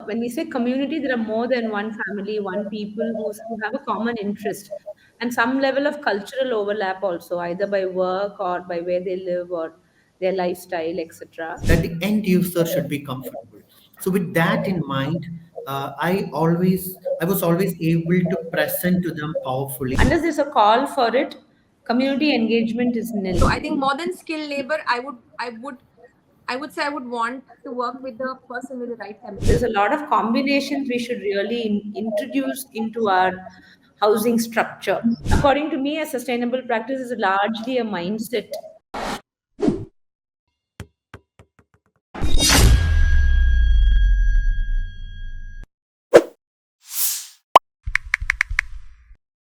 when we say community, there are more than one family, one people who have a common interest and some level of cultural overlap also, either by work or by where they live or their lifestyle, etc. that the end user should be comfortable. So with that in mind, I was always able to present to them powerfully. Unless there's a call for it, community engagement is nil. So I think more than skilled labor, I would say I would want to work with the person with the right temperament. There's a lot of combinations we should really introduce into our housing structure. According to me, a sustainable practice is largely a mindset.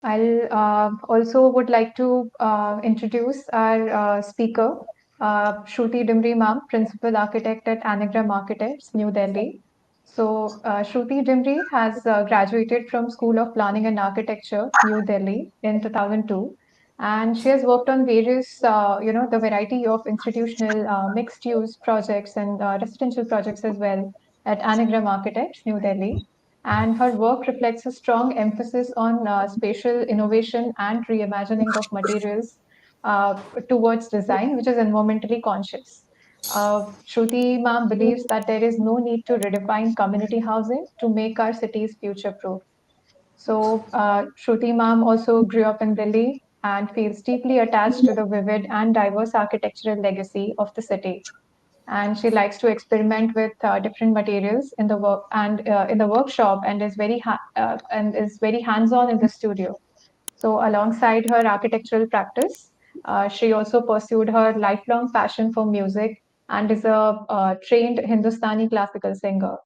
I'll also would like to introduce our speaker, Shruti Dimri ma'am, Principal Architect at Anagram Architects, New Delhi. So Shruti Dimri has graduated from School of Planning and Architecture, New Delhi in 2002. And she has worked on various, the variety of institutional mixed-use projects and residential projects as well at Anagram Architects, New Delhi, and her work reflects a strong emphasis on spatial innovation and reimagining of materials towards design, which is environmentally conscious. Shruti ma'am believes that there is no need to redefine community housing to make our cities future-proof. So Shruti ma'am also grew up in Delhi and feels deeply attached to the vivid and diverse architectural legacy of the city, and she likes to experiment with different materials in the work and in the workshop, and is very hands-on in the studio. So alongside her architectural practice, she also pursued her lifelong passion for music and is a trained Hindustani classical singer.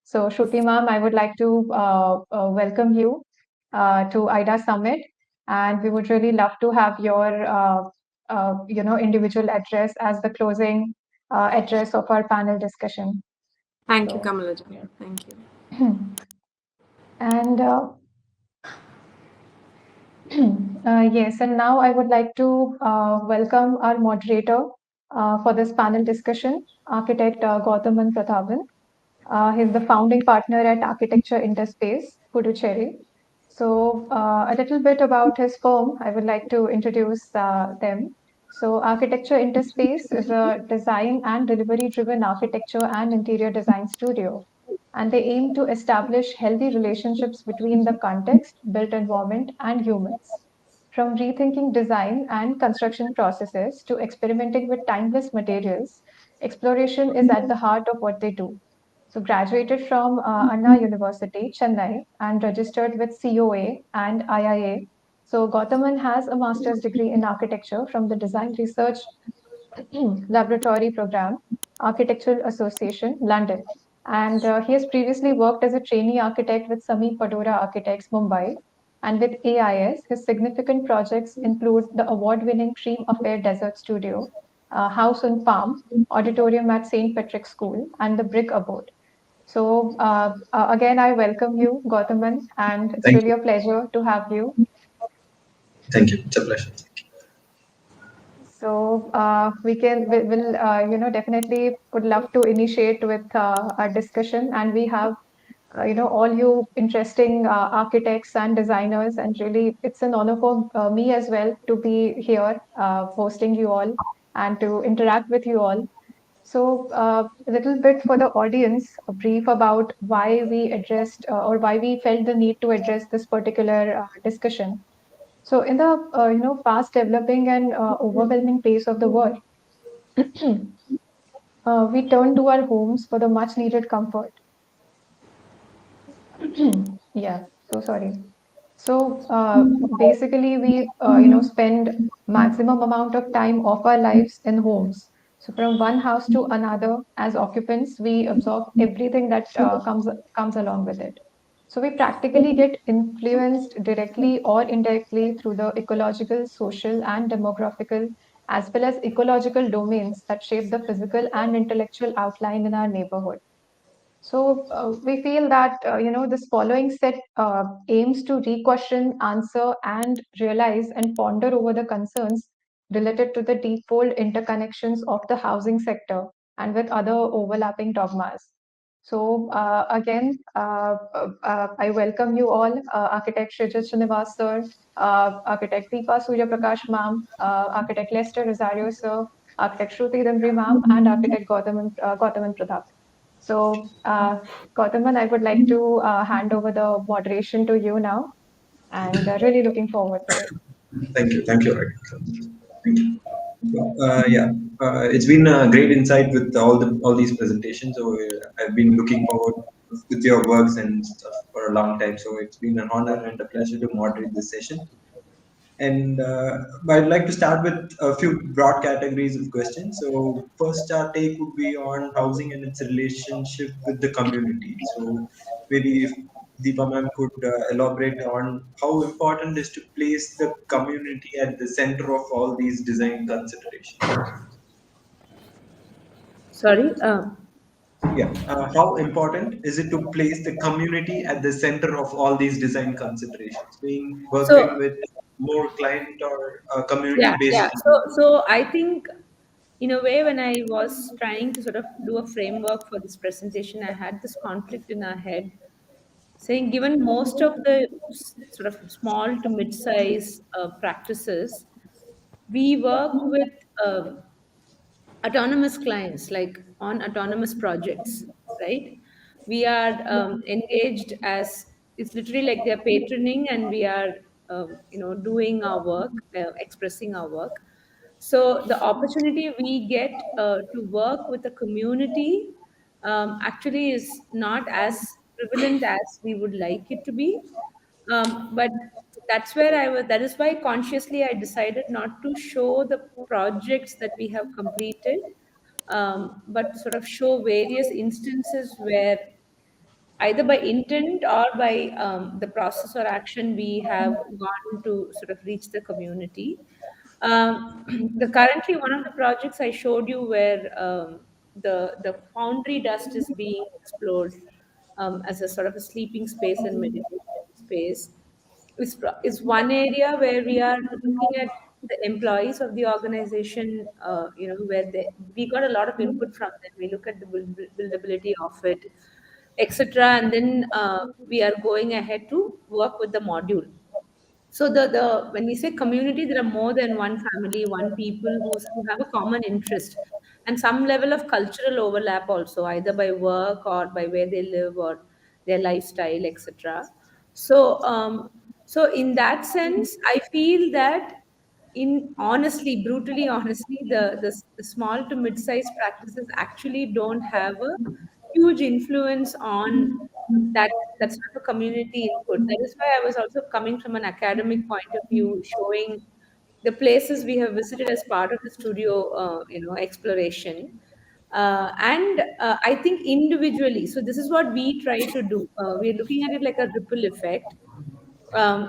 So Shruti ma'am, I would like to welcome you to IIDA Summit, and we would really love to have your individual address as the closing address of our panel discussion. Thank you, Kamalaja. Thank you. And yes, and now I would like to welcome our moderator for this panel discussion, architect Goutaman Prathaban. He's the founding partner at Architecture Interspace, Puducherry. So a little bit about his firm, I would like to introduce them. So Architecture Interspace is a design and delivery-driven architecture and interior design studio, and they aim to establish healthy relationships between the context, built environment, and humans. From rethinking design and construction processes to experimenting with timeless materials, exploration is at the heart of what they do. So graduated from Anna University, Chennai, and registered with COA and IIA. So Goutaman has a master's degree in architecture from the Design Research Laboratory Program, Architectural Association, London. And he has previously worked as a trainee architect with Sami Padora Architects, Mumbai. And with AIS, his significant projects include the award-winning Cream Affair Desert Studio, House on Palm, Auditorium at St. Patrick's School, and the Brick Abode. So again, I welcome you, Goutaman, and it's really a pleasure to have you. Thank you. It's a pleasure. So we'll definitely would love to initiate with our discussion, and we have all you interesting architects and designers, and really it's an honor for me as well to be here hosting you all and to interact with you all. So a little bit for the audience, a brief about why we addressed or why we felt the need to address this particular discussion. So in the fast developing and overwhelming pace of the world, we turn to our homes for the much needed comfort. Yeah, so sorry. So basically, we spend maximum amount of time of our lives in homes. So from one house to another, as occupants, we absorb everything that comes along with it. So we practically get influenced directly or indirectly through the ecological, social, and demographical, as well as ecological domains that shape the physical and intellectual outline in our neighborhood. So we feel that this following set aims to re-question, answer, and realize and ponder over the concerns related to the deep-fold interconnections of the housing sector and with other overlapping dogmas. So again, I welcome you all, Architect Srinivas sir, Architect Deepa Suriyaprakash ma'am, Architect Lester Rozario sir, Architect Shruti Dimri ma'am, and Architect Goutaman Prathaban. So Goutaman, I would like to hand over the moderation to you now, and really looking forward to it. Thank you, Raghu. Thank you. Yeah, it's been a great insight with all these presentations. So I've been looking forward with your works and stuff for a long time. So it's been an honor and a pleasure to moderate this session. And I'd like to start with a few broad categories of questions. So first, our take would be on housing and its relationship with the community. So maybe if Deepa ma'am could elaborate on how important is to place the community at the center of all these design considerations. Sorry. Yeah, how important is it to place the community at the center of all these design considerations, being working So with more client or yeah, community-based yeah. team? So I think, in a way, when I was trying to sort of do a framework for this presentation, I had this conflict in our head, saying given most of the sort of small to mid-size practices, we work with autonomous clients, like on autonomous projects, right? We are engaged as, it's literally like they're patroning, and we are doing our work, expressing our work. So the opportunity we get to work with the community actually is not as prevalent as we would like it to be. But that's where I was, that is why consciously I decided not to show the projects that we have completed, but sort of show various instances where either by intent or by the process or action we have gone to sort of reach the community. The currently one of the projects I showed you where the foundry dust is being explored as a sort of a sleeping space and meditation space is one area where we are looking at the employees of the organization, where we got a lot of input from them. We look at the buildability of it, etc. And then we are going ahead to work with the module. So the when we say community, there are more than one family, one people who have a common interest and some level of cultural overlap also, either by work or by where they live or their lifestyle, etc. So so in that sense, I feel that in honestly, brutally honestly, the small to mid-sized practices actually don't have a huge influence on that that sort of community input. That is why I was also coming from an academic point of view, showing the places we have visited as part of the studio, exploration. And I think individually, so this is what we try to do. We're looking at it like a ripple effect.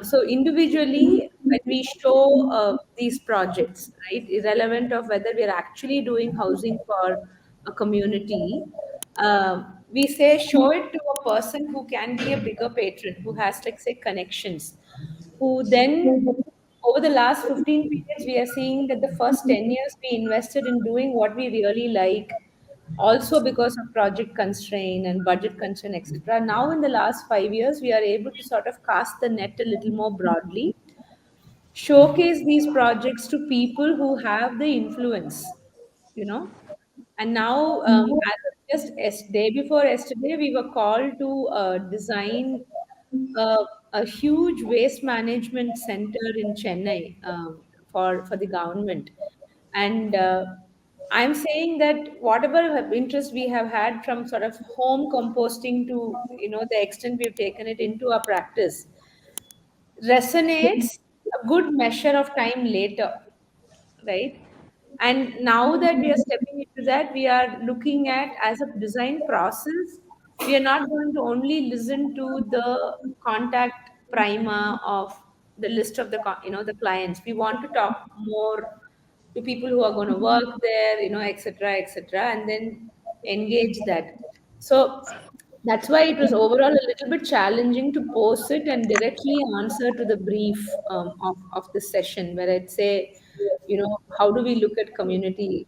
So individually, when we show these projects, right, irrelevant of whether we are actually doing housing for a community, we say show it to a person who can be a bigger patron, who has, like, say, connections, who then over the last 15 periods, we are seeing that the first 10 years we invested in doing what we really like, also because of project constraint and budget constraint, etc. Now, in the last 5 years, we are able to sort of cast the net a little more broadly, showcase these projects to people who have the influence, you know. And now, as of just day before yesterday, we were called to design a huge waste management center in Chennai, for the government. And I'm saying that whatever interest we have had from sort of home composting to, the extent we've taken it into our practice, resonates a good measure of time later, right? And now that we are stepping into that, we are looking at as a design process, we are not going to only listen to the contact prima of the list of the the clients. We want to talk more to people who are going to work there, etc., etc., and then engage that. So that's why it was overall a little bit challenging to pose it and directly answer to the brief of the session, where I'd say, how do we look at community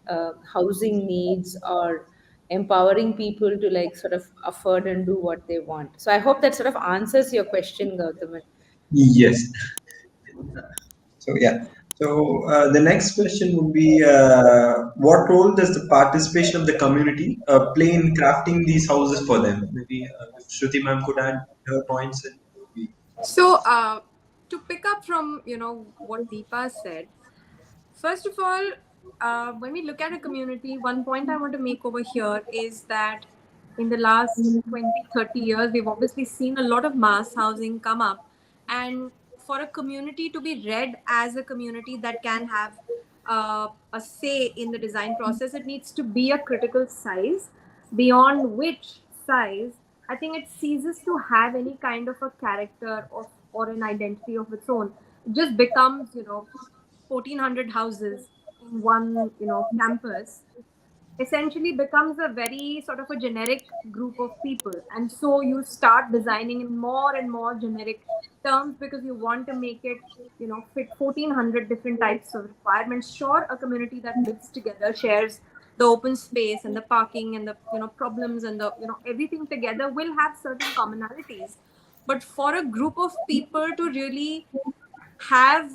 housing needs, or empowering people to like sort of afford and do what they want. So I hope that sort of answers your question, Gautaman. Yes. So yeah. So the next question would be, what role does the participation of the community play in crafting these houses for them? Maybe if Shruti ma'am could add her points, it would be. So, to pick up from what Deepa said, first of all, when we look at a community, one point I want to make over here is that in the last 20, 30 years, we've obviously seen a lot of mass housing come up. And for a community to be read as a community that can have a say in the design process, it needs to be a critical size, beyond which size I think it ceases to have any kind of a character or an identity of its own. It just becomes, 1400 houses in one campus, essentially becomes a very sort of a generic group of people, and so you start designing in more and more generic terms because you want to make it fit 1400 different types of requirements. Sure, a community that lives together shares the open space and the parking and the problems and the everything together will have certain commonalities, but for a group of people to really have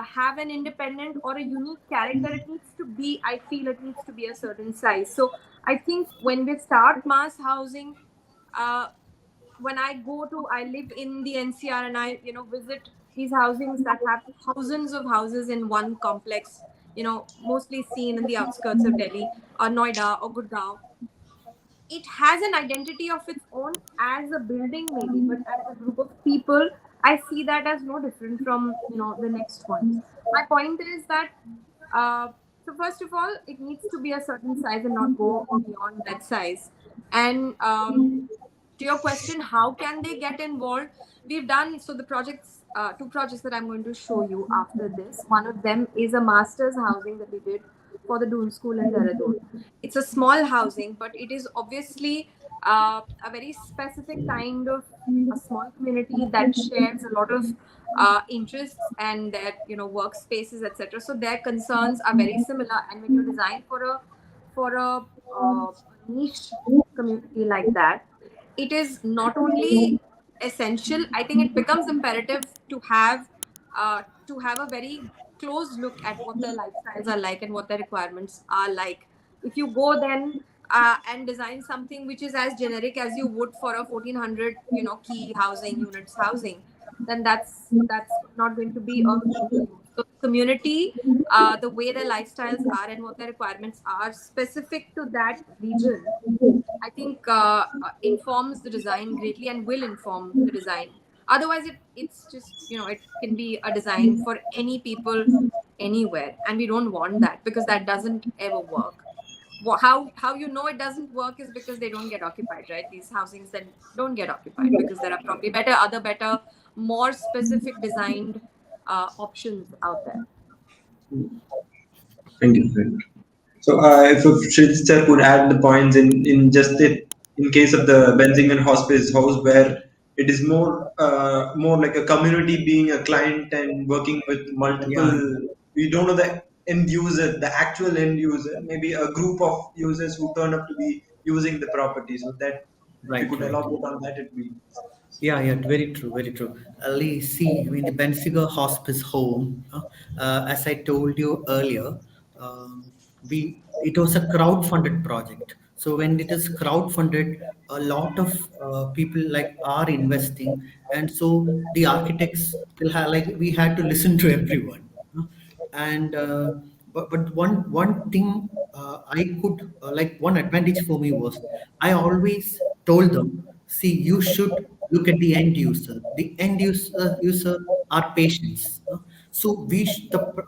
have an independent or a unique character, it needs to be, I feel it needs to be a certain size. So I think when we start mass housing, uh, when I live in the NCR and I visit these housings that have thousands of houses in one complex, mostly seen in the outskirts of Delhi or Noida or Gurgaon. It has an identity of its own as a building maybe, but as a group of people, I see that as no different from the next ones. My point is that uh, so first of all, it needs to be a certain size and not go beyond that size. And to your question, how can they get involved? We've done so the projects, two projects that I'm going to show you after this. One of them is a master's housing that we did for the Doon School in Dehradun. It's a small housing, but it is obviously a very specific kind of a small community that shares a lot of interests and their workspaces, etc. So their concerns are very similar. And when you design for a niche community like that, it is not only essential, I think it becomes imperative to have a very close look at what their lifestyles are like and what their requirements are like. If you go then and design something which is as generic as you would for a 1400 key housing units housing, then that's not going to be of any use. So community, the way their lifestyles are and what their requirements are specific to that region, I think informs the design greatly and will inform the design. Otherwise, it's just it can be a design for any people anywhere, and we don't want that because that doesn't ever work. How you know it doesn't work is because they don't get occupied, right? These housings then don't get occupied because there are probably better, more specific designed options out there. Thank you. Thank you. So, if Srijit sir could add the points in just it, in case of the Benzingen Hospice house, where it is more like a community being a client and working with multiple. Yeah, We don't know the end user, the actual end user, maybe a group of users who turn up to be using the property. So that if you right, could right. elaborate on that, it'd be. Yeah, yeah, very true, very true. Ali, see, in the Bensiger Hospice Home, as I told you earlier, we it was a crowd-funded project. So when it is crowd-funded, a lot of people like are investing, and so the architects will have like we had to listen to everyone. And but one thing I could like one advantage for me was I always told them, see, you should look at the end user. The end user are patients. So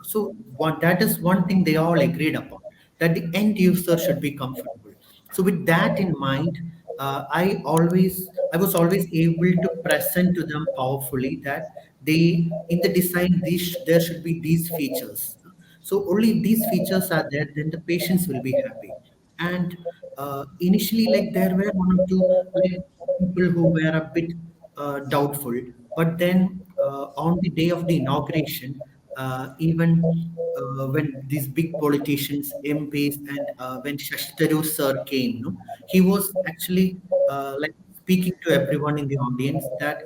so one that is one thing they all agreed upon, that the end user should be comfortable. So with that in mind, I was always able to present to them powerfully that they in the design there should be these features. So only these features are there, then the patients will be happy. And initially, like there were one or two like people who were a bit doubtful, but then on the day of the inauguration, Even when these big politicians, MPs, and when Shashtaru sir came, no, he was actually like speaking to everyone in the audience that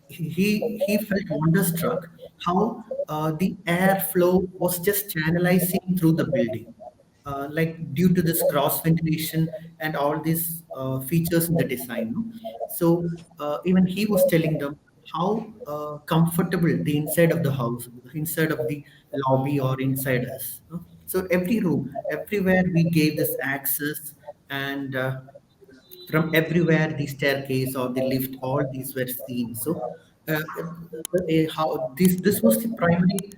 he felt wonderstruck how the airflow was just channelizing through the building, like due to this cross ventilation and all these features in the design. No? So even he was telling them how comfortable the inside of the house, inside of the lobby or inside us. No? So every room, everywhere we gave this access, and from everywhere the staircase or the lift, all these were seen. So how this was the primary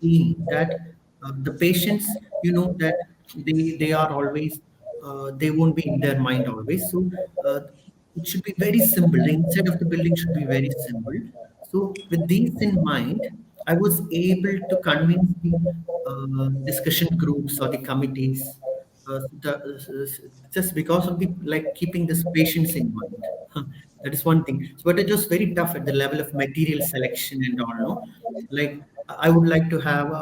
aim, that the patients, that they are always, they won't be in their mind always. So uh, it should be very simple. The inside of the building should be very simple. So with these in mind, I was able to convince the discussion groups or the committees, just because of the, like, keeping this patients in mind. That is one thing. So, but it was very tough at the level of material selection and all. No, like I would like to have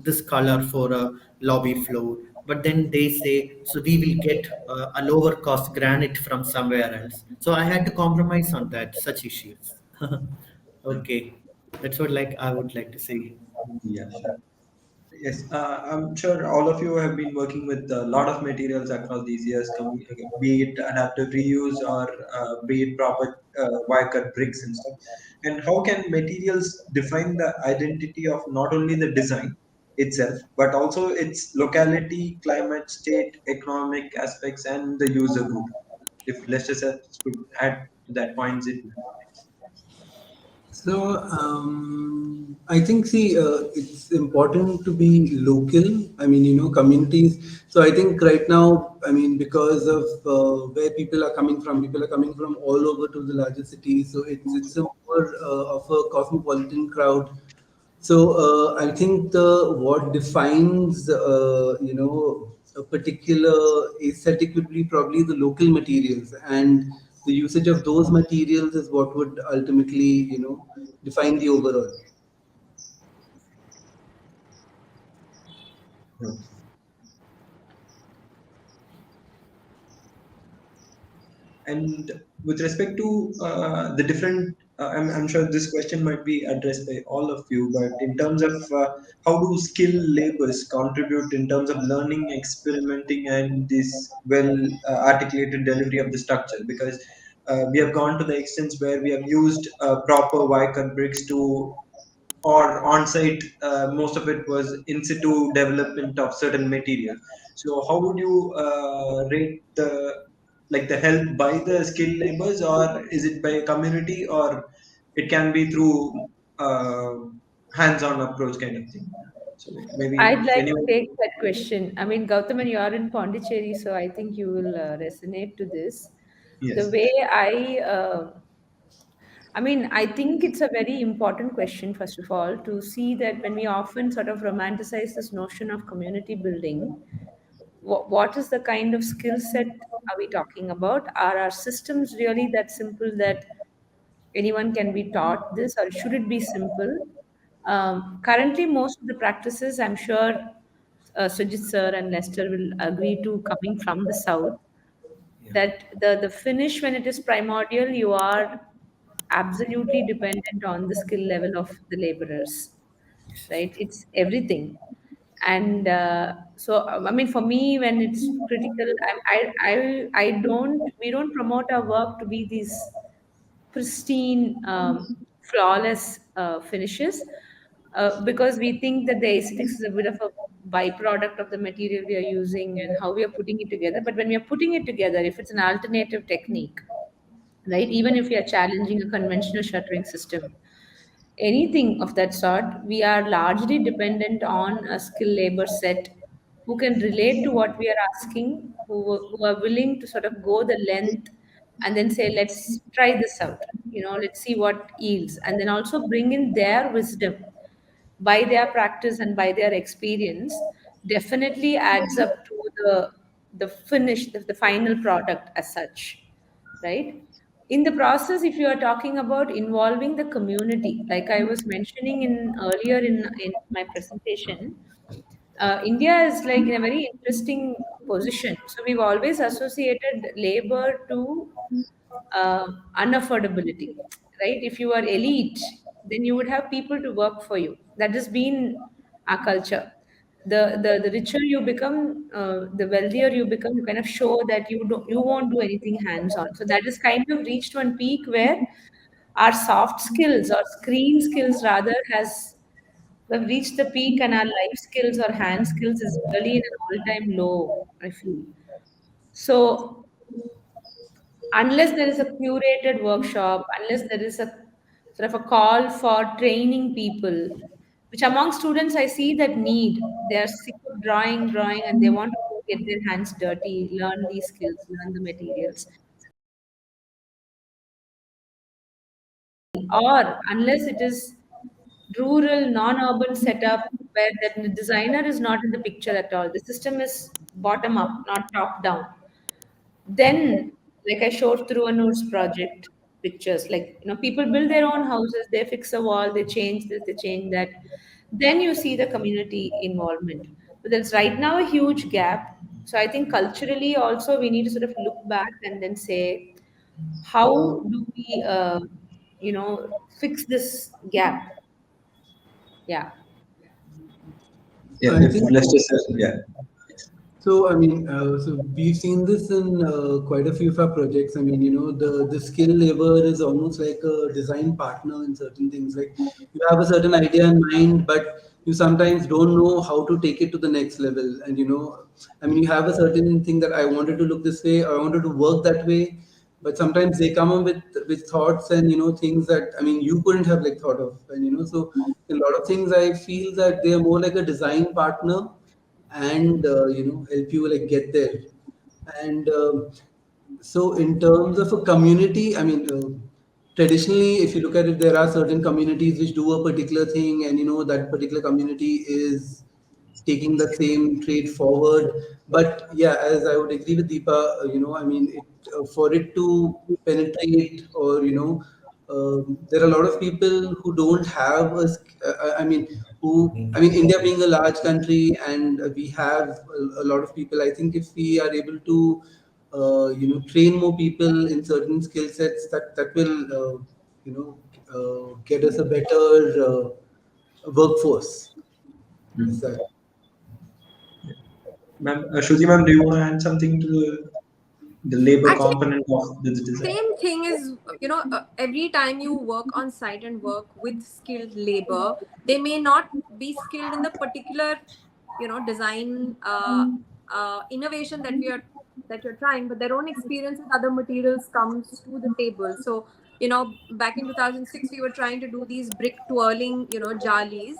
this color for a lobby floor, but then they say so we will get a lower cost granite from somewhere else. So I had to compromise on that such issues. Okay, that's what like I would like to say. Yeah, sure. Yes, I'm sure all of you have been working with a lot of materials across these years, be it adaptive reuse or be it proper wire cut bricks and stuff. And how can materials define the identity of not only the design itself, but also its locality, climate, state, economic aspects, and the user group? If let's just add to that points it. So I think, see, it's important to be local. I mean, communities. So I think right now, I mean, because of where people are coming from all over to the larger cities. So it's a more of a cosmopolitan crowd. So I think the what defines a particular aesthetic would be probably the local materials, and the usage of those materials is what would ultimately define the overall. And with respect to the different, I'm sure this question might be addressed by all of you, but in terms of how do skilled labors contribute in terms of learning, experimenting, and this well articulated delivery of the structure? Because we have gone to the extents where we have used proper wire cut bricks to, or on-site, most of it was in situ development of certain material. So how would you rate the, like, the help by the skilled labors, or is it by community, or it can be through uh, hands-on approach kind of thing? So maybe I'd if like to anyone, take that question. I mean, Goutaman, you are in Pondicherry, so I think you will resonate to this. The yes. way I mean, I think it's a very important question, first of all, to see that when we often sort of romanticize this notion of community building, what is the kind of skill set are we talking about? Are our systems really that simple that anyone can be taught this, or should it be simple? Currently, most of the practices, I'm sure Srijit sir and Lester will agree to, coming from the south, Yeah. that the finish, when it is primordial, you are absolutely dependent on the skill level of the laborers, Yes, yes, right? It's everything. And so I mean, for me, when it's critical, I don't we don't promote our work to be these pristine, flawless finishes, because we think that the aesthetics is a bit of a byproduct of the material we are using and how we are putting it together. But when we are putting it together, if it's an alternative technique, right, even if we are challenging a conventional shuttering system, anything of that sort, we are largely dependent on a skilled labor set who can relate to what we are asking, who are willing to sort of go the length and then say, let's try this out, let's see what yields, and then also bring in their wisdom by their practice and by their experience, definitely adds up to the finish, the final product as such, right? In the process, if you are talking about involving the community, like I was mentioning in earlier in my presentation, India is like in a very interesting position. So we've always associated labor to unaffordability, right? If you are elite, then you would have people to work for you. That has been our culture. The richer you become, the wealthier you become, you kind of show that you won't do anything hands on. So that is kind of reached one peak where our soft skills or screen skills rather has we've reached the peak, and our life skills or hand skills is really in an all-time low, I feel. So unless there is a curated workshop, unless there is a sort of a call for training people, which among students I see that need. They are sick of drawing, and they want to get their hands dirty, learn these skills, learn the materials. Or unless it is rural, non-urban setup where the designer is not in the picture at all. The system is bottom up, not top down. Then, like I showed through a notes project pictures, like people build their own houses, they fix a wall, they change this, they change that. Then you see the community involvement. But there's right now a huge gap. So I think culturally also we need to sort of look back and then say, how do we, fix this gap? Yeah. Yeah, I if think let's just yeah. so. I mean, so we've seen this in quite a few of our projects. I mean, the skill labor is almost like a design partner in certain things. Like you have a certain idea in mind, but you sometimes don't know how to take it to the next level. And I mean, you have a certain thing that I wanted to look this way, or I wanted to work that way, but sometimes they come up with thoughts and things that I mean you couldn't have like thought of. And so a lot of things I feel that they are more like a design partner and help you like get there. And so in terms of a community, I mean, traditionally if you look at it, there are certain communities which do a particular thing, and that particular community is taking the same trait forward. But yeah, as I would agree with Deepa, I mean, for it to penetrate, or there are a lot of people who don't have I mean, India being a large country, and we have a lot of people. I think if we are able to, train more people in certain skill sets, that will, get us a better workforce. Is Mm. that? Ma'am, Shruti ma'am, do you want to add something to the labor Actually, component of the design? same thing is, every time you work on site and work with skilled labor, they may not be skilled in the particular, design innovation that you're trying, but their own experience with other materials comes to the table. So, back in 2006, we were trying to do these brick twirling, jalis,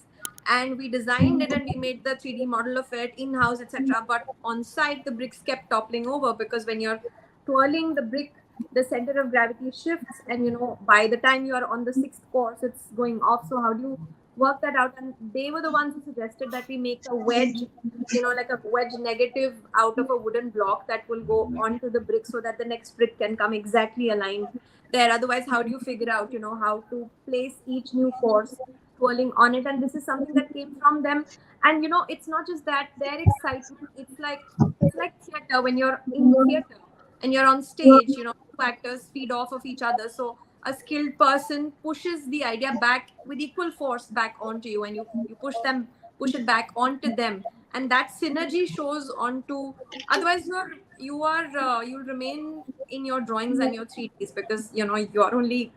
and we designed it and we made the 3D model of it in house, etc. But on site, the bricks kept toppling over because when you're twirling the brick, the center of gravity shifts, and by the time you are on the sixth course, it's going off. So how do you work that out? And they were the ones who suggested that we make a wedge, like a wedge negative out of a wooden block that will go onto the brick so that the next brick can come exactly aligned there. Otherwise, how do you figure out how to place each new course twirling on it? And this is something that came from them. And it's not just that their excitement, it's like theater. When you're in theater and you're on stage, two actors feed off of each other. So a skilled person pushes the idea back with equal force back onto you, and you push it back onto them, and that synergy shows onto. Otherwise, you'll remain in your drawings and your 3Ds, because you're only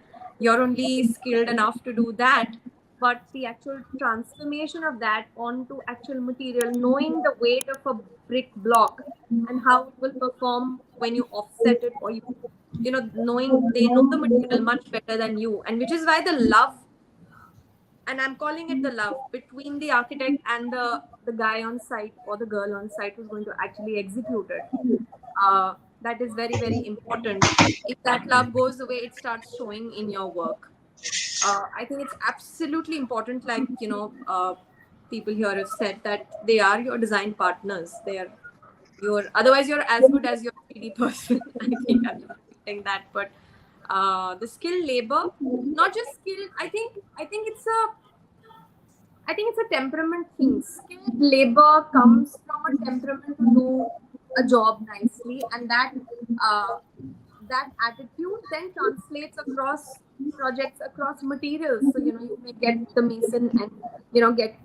skilled enough to do that. But the actual transformation of that onto actual material, knowing the weight of a brick block and how it will perform when you offset it, or knowing they know the material much better than you, and which is why the love, and I'm calling it the love, between the architect and the guy on site or the girl on site who's going to actually execute it, that is very, very important. If that love goes away, it starts showing in your work. I think it's absolutely important, like people here have said, that they are your design partners. They are otherwise you're as good as your 3D person. I think I'm not saying that, but the skilled labor, not just skilled. I think it's a temperament thing. Skilled labor comes from a temperament to do a job nicely, and that attitude then translates across projects, across materials. So you may get the mason and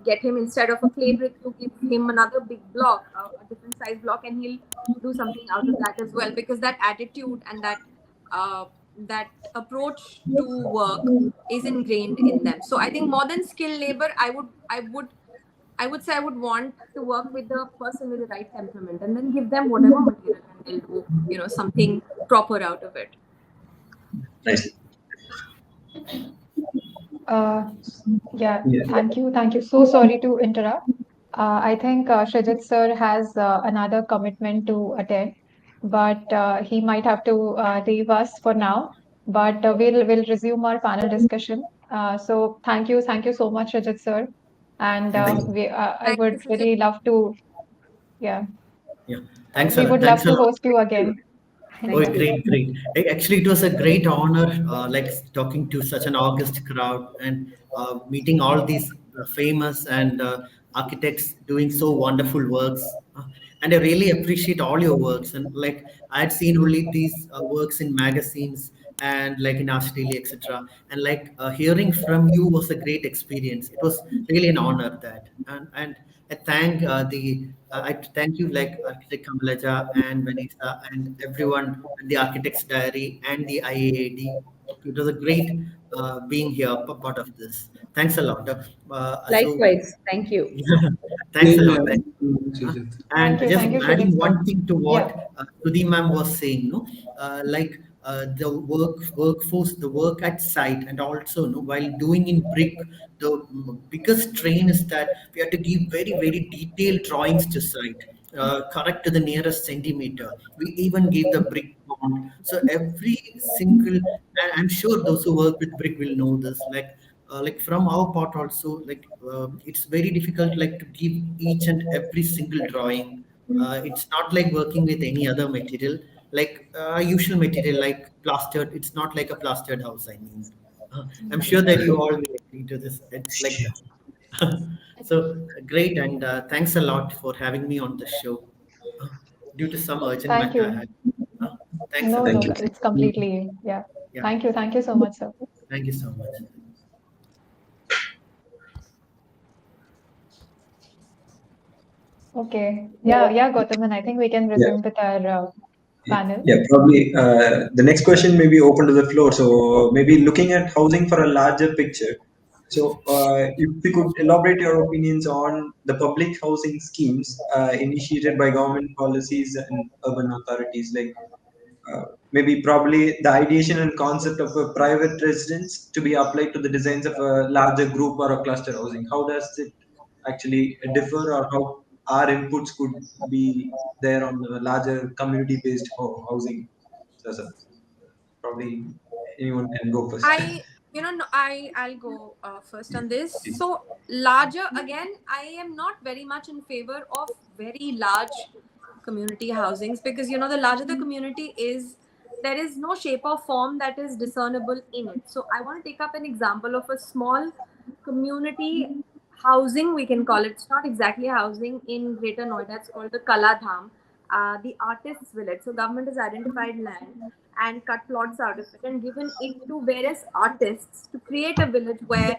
get him, instead of a clay brick, you give him another big block, a different size block, and he'll do something out of that as well, because that attitude and uh, that approach to work is ingrained in them. So I think more than skilled labor, I would say I would want to work with the person with the right temperament, and then give them whatever material, and they'll do something proper out of it. Nice. Uh, yeah, Yeah. thank you. Thank you. So sorry to interrupt. I think Srijit sir has another commitment to attend, but he might have to leave us for now. But we'll resume our panel discussion. So thank you so much, Srijit sir. And Thank Thank you. I Thank you, would Sujit. really love to, yeah, Yeah. Thanks a we lot. would Thanks love a to lot. host you again. Oh, Thank Yeah. you. great, great. Actually, it was a great honor, like talking to such an august crowd and meeting all these famous and architects doing so wonderful works. And I really appreciate all your works. And like I had seen only these works in magazines and like in Australia, etc. And like hearing from you was a great experience. It was really an honor that. And I thank I thank you like Architect Kamalaja and Vanessa and everyone at the Architects Diary and the IAAD. It was a great being here, part of this. Thanks a lot. Likewise. Thank you. Thanks a Same lot. here. Uh, Srijit. and just Thank you, adding Srijit sir. one thing to Yeah. what Sudhi ma'am was saying, no, like the workforce, the work at site, and also no, while doing in brick, the biggest strain is that we have to give very detailed drawings to site, correct to the nearest centimeter. We even give the brick bond. So every single, and I'm sure those who work with brick will know this, like from our part also, like it's very difficult like to give each and every single drawing. It's not like working with any other material, like usual material like plastered. It's not like a plastered house, I mean. I'm sure that you all will agree to this. It's like that. So great, and thanks a lot for having me on the show. Uh, Due to some urgent Thank matter I you. had. Thanks a No, lot. thank no, you. it's completely, yeah. Yeah, Thank you so much, sir. thank you so much. Okay. Yeah, Goutaman, I think we can Yeah. resume with our panel. Yeah, probably the next question may be open to the floor. So maybe looking at housing for a larger picture. So if you could elaborate your opinions on the public housing schemes initiated by government policies and urban authorities, like maybe probably the ideation and concept of a private residence to be applied to the designs of a larger group or a cluster housing. How does it actually differ, or how our inputs could be there on the larger community-based housing? So probably anyone can go first. I'll go first on this. So larger, again, I am not very much in favor of very large community housings, because the larger the community is, there is no shape or form that is discernible in it. So I want to take up an example of a small community housing, we can call it. It's not exactly housing, in Greater Noida. It's called the Kala Dham, the artists village. So government has identified land and cut plots out of it and given it to various artists to create a village where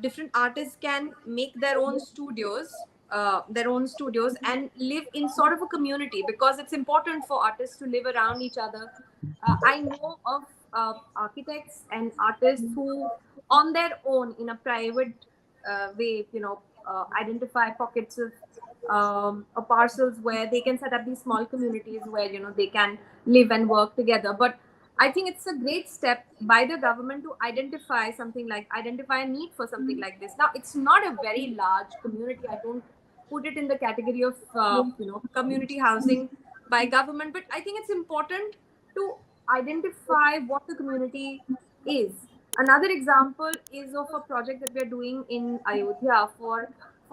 different artists can make their own studios and live in sort of a community, because it's important for artists to live around each other. I know of architects and artists who, on their own, in a private way, identify pockets of parcels where they can set up these small communities where they can live and work together. But I think it's a great step by the government to identify a need for something like this. Now, it's not a very large community. I don't put it in the category of community housing by government, but I think it's important to identify what the community is. Another example is of a project that we're doing in Ayodhya for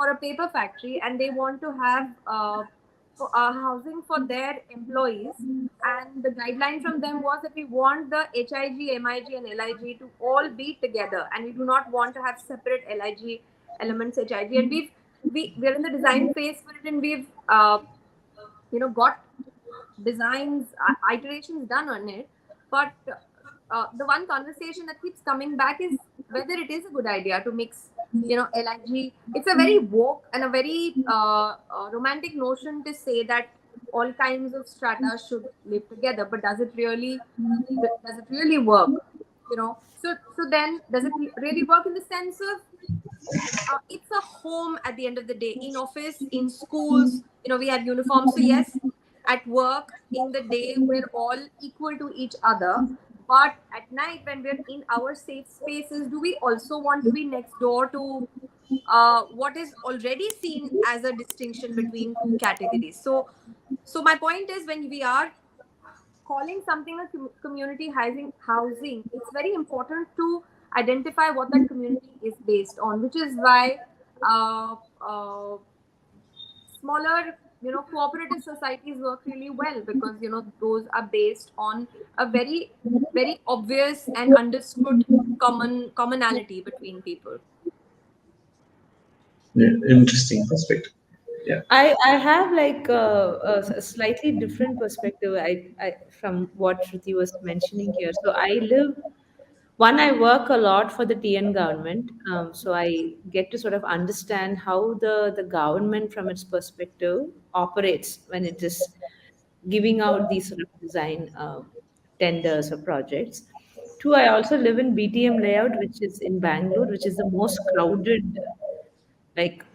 a paper factory, and they want to have housing for their employees, and the guideline from them was that we want the HIG, MIG, and LIG to all be together, and we do not want to have separate LIG elements, HIG. And we're in the design phase for it, and we've got designs, iterations done on it. But the one conversation that keeps coming back is whether it is a good idea to mix, LIG. It's a very woke and a very romantic notion to say that all kinds of strata should live together. But does it really work? So then, does it really work in the sense of it's a home at the end of the day? In office, in schools, we have uniforms. So yes, at work, in the day, we're all equal to each other. But at night, when we're in our safe spaces, do we also want to be next door to what is already seen as a distinction between two categories? So my point is, when we are calling something a community housing, it's very important to identify what that community is based on, which is why uh, uh, smaller, cooperative societies work really well, because those are based on a very, very obvious and understood commonality between people. Yeah, interesting perspective. Yeah. I have like a slightly different perspective from what Shruti was mentioning here. So I work a lot for the TN government. So I get to sort of understand how the government from its perspective operates when it is giving out these sort of design tenders or projects. Two, I also live in BTM layout, which is in Bangalore, which is the most crowded, like,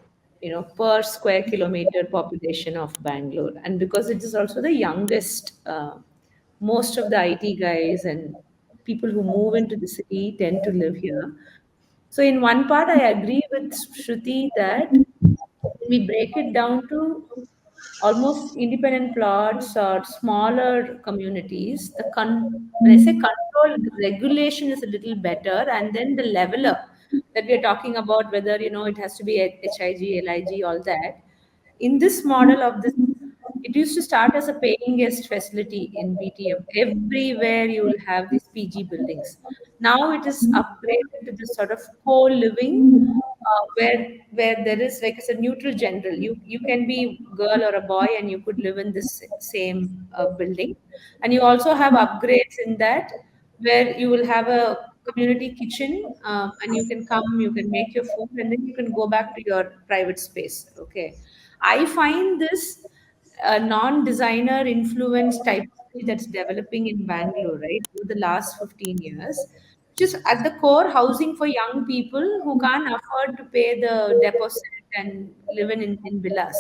per square kilometer population of Bangalore. And because it is also the youngest, most of the IT guys and people who move into the city tend to live here. So in one part, I agree with Shruti that when we break it down to almost independent plots or smaller communities, when I say control, regulation is a little better, and then the leveler that we are talking about, whether it has to be HIG, LIG, all that. In this model of this, it used to start as a paying guest facility in BTM. Everywhere you will have these PG buildings. Now it is upgraded to this sort of co-living, where there is, like, it's a neutral general. You can be girl or a boy, and you could live in this same building. And you also have upgrades in that, where you will have a community kitchen, and you can come, you can make your food, and then you can go back to your private space. Okay, I find this non-designer influence type that's developing in Bangalore, right, over the last 15 years, which is at the core housing for young people who can't afford to pay the deposit and live in villas.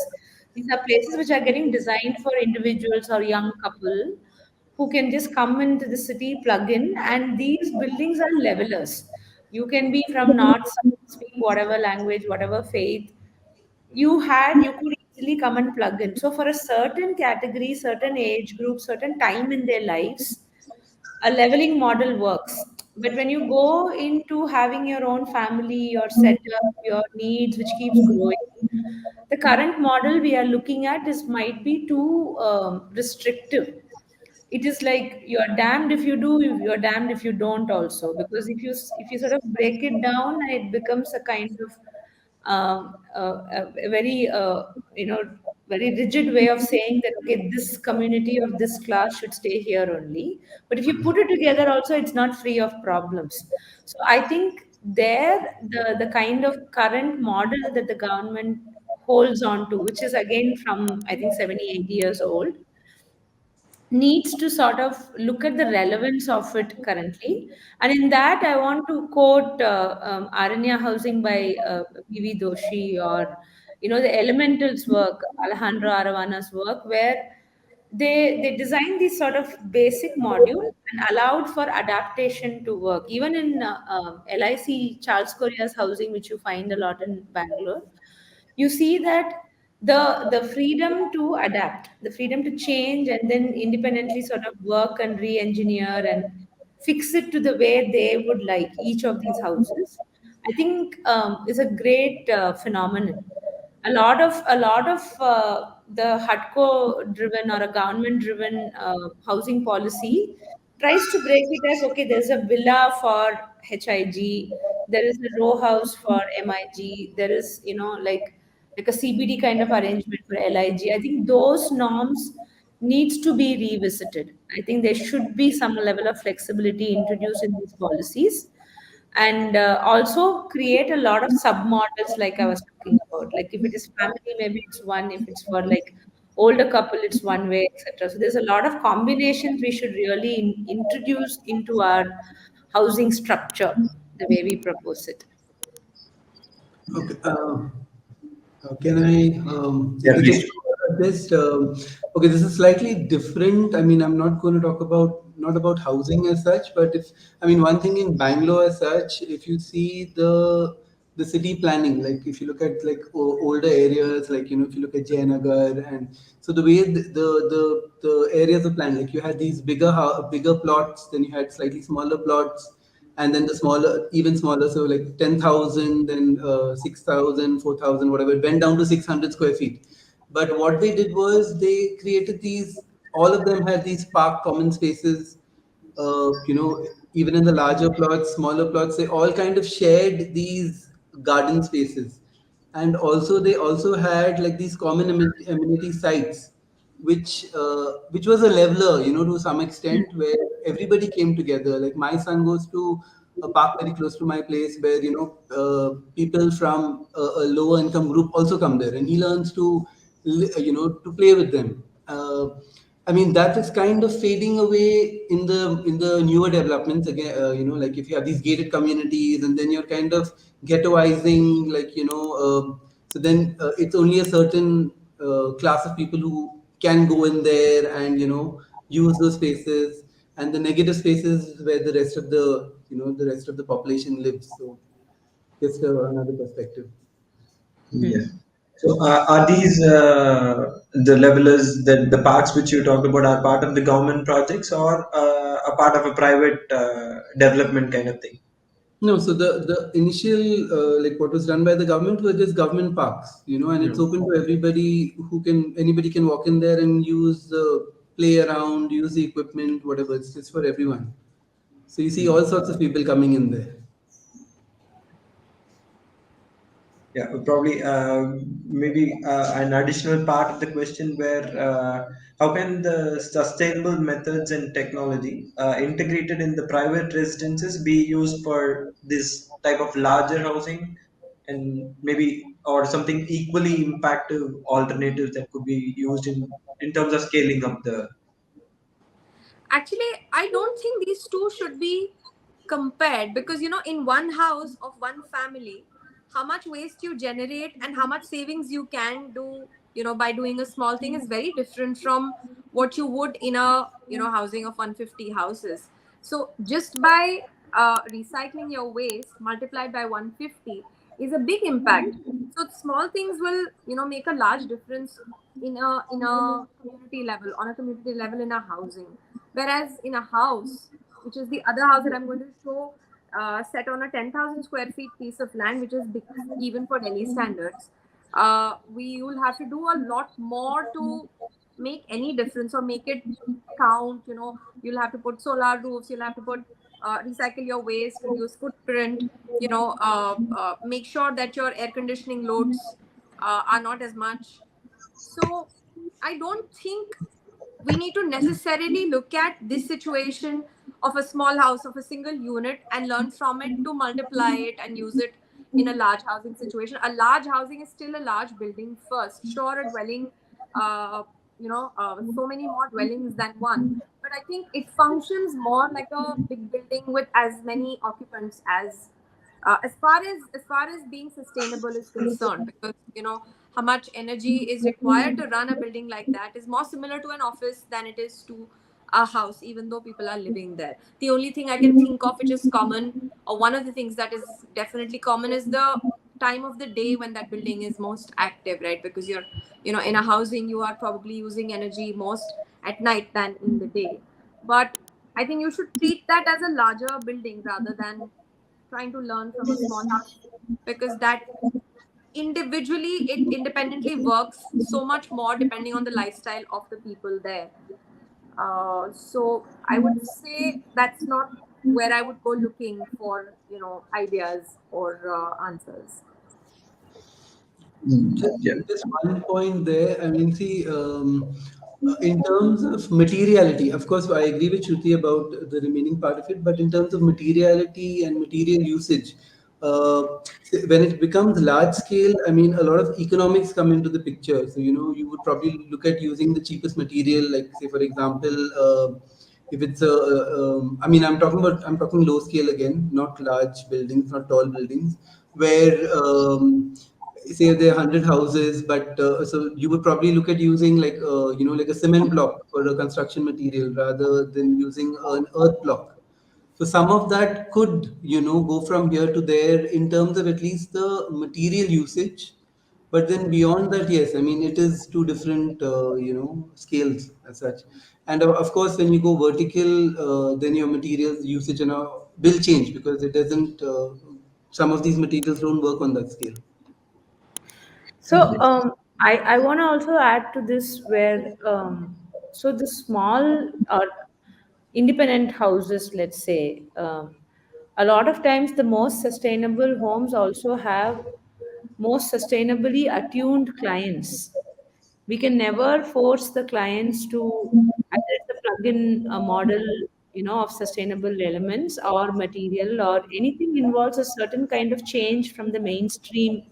These are places which are getting designed for individuals or young couple who can just come into the city, plug in, and these buildings are levelers. You can be from north, south, speak whatever language, whatever faith you could easily come and plug in. So for a certain category, certain age group, certain time in their lives, a leveling model works. But when you go into having your own family, your setup, your needs, which keeps growing, the current model we are looking at is might be too restrictive. It is like you're damned if you do, you're damned if you don't also, because if you sort of break it down, it becomes a kind of a very very rigid way of saying that, okay, this community or this class should stay here only. But if you put it together also, it's not free of problems. So I think the kind of current model that the government holds on to, which is again from, I think, 70, 80 years old, needs to sort of look at the relevance of it currently. And in that, I want to quote Aranya Housing by P.V. Doshi, or, the Elementals work, Alejandro Aravana's work, where they designed this sort of basic module and allowed for adaptation to work. Even in LIC, Charles Correa's housing, which you find a lot in Bangalore, you see that the freedom to adapt, the freedom to change, and then independently sort of work and re-engineer and fix it to the way they would like each of these houses, I think is a great phenomenon. A lot of the HUDCO driven or a government driven housing policy tries to break it as, okay, there's a villa for HIG, there is a row house for MIG, there is, like a CBD kind of arrangement for LIG. I think those norms needs to be revisited. I think there should be some level of flexibility introduced in these policies, and also create a lot of submodels like I was talking about. Like if it is family, maybe it's one. If it's for like older couple, it's one way, etc. So there's a lot of combinations we should really introduce into our housing structure the way we propose it. Okay. Can I Yeah, take please. this? Okay, this is slightly different. I mean, I'm not going to talk about not about housing as such, but if I mean one thing in Bangalore as such, if you see the city planning, like if you look at like older areas, like if you look at Jayanagar, and so the way the areas are planned, like you had these bigger plots, then you had slightly smaller plots, and then the smaller, even smaller, so like 10,000, then 6,000, 4,000, whatever, it went down to 600 square feet. But what they did was they created these, all of them had these park common spaces, even in the larger plots, smaller plots, they all kind of shared these garden spaces. And also they also had like these common amenity sites, which was a leveler, to some extent, where everybody came together. Like my son goes to a park very close to my place, where people from a lower income group also come there, and he learns to to play with them. I mean, that is kind of fading away in the newer developments again. Like if you have these gated communities, and then you're kind of ghettoizing, like so then it's only a certain class of people who can go in there and use those spaces, and the negative spaces where the rest of the rest of the population lives. So just another perspective. Yeah. So are these the levelers, the parks which you talked about, are part of the government projects or a part of a private development kind of thing? No, so the initial like what was done by the government were just government parks, and it's Hmm. open to everybody who can anybody can walk in there and use the play around, use the equipment, whatever. It's just for everyone. So you see all sorts of people coming in there. Yeah, probably maybe an additional part of the question where how can the sustainable methods and technology integrated in the private residences be used for this type of larger housing, and maybe or something equally impactful alternatives that could be used in terms of scaling up the. Actually, I don't think these two should be compared, because in one house of one family, how much waste you generate and how much savings you can do by doing a small thing is very different from what you would in a housing of 150 houses. So just by recycling your waste multiplied by 150 is a big impact. So small things will make a large difference in a community level, on a community level, in a housing. Whereas in a house, which is the other house that I'm going to show, set on a 10,000 square feet piece of land, which is big even for Delhi standards, we will have to do a lot more to make any difference or make it count. You'll have to put solar roofs, you'll have to put recycle your waste, reduce footprint, make sure that your air conditioning loads are not as much. So I don't think we need to necessarily look at this situation of a small house of a single unit and learn from it to multiply it and use it in a large housing situation. A large housing is still a large building first. Sure, a dwelling, so many more dwellings than one. But I think it functions more like a big building with as many occupants as far as being sustainable is concerned, because how much energy is required to run a building like that is more similar to an office than it is to a house, even though people are living there. The only thing I can think of which is common, or one of the things that is definitely common, is the time of the day when that building is most active, right? Because you're in a housing, you are probably using energy most at night than in the day. But I think you should treat that as a larger building rather than trying to learn from a small house, because that individually, it independently works so much more depending on the lifestyle of the people there. So I would say that's not where I would go looking for, ideas or answers. Mm, Just, yeah. just one point there. I mean, see, in terms of materiality, of course, I agree with Shruti about the remaining part of it, but in terms of materiality and material usage, when it becomes large scale, I mean, a lot of economics come into the picture. So, you would probably look at using the cheapest material, like, say, for example, if it's I mean, I'm talking low scale again, not large buildings, not tall buildings, where say there are 100 houses, but so you would probably look at using like like a cement block for a construction material rather than using an earth block. So some of that could go from here to there in terms of at least the material usage, but then beyond that, yes, I mean it is two different scales as such. And of course when you go vertical, then your materials usage will change because it doesn't some of these materials don't work on that scale. So I want to also add to this where so the small or independent houses, let's say, a lot of times the most sustainable homes also have most sustainably attuned clients. We can never force the clients to either it's a plug-in model, of sustainable elements or material or anything involves a certain kind of change from the mainstream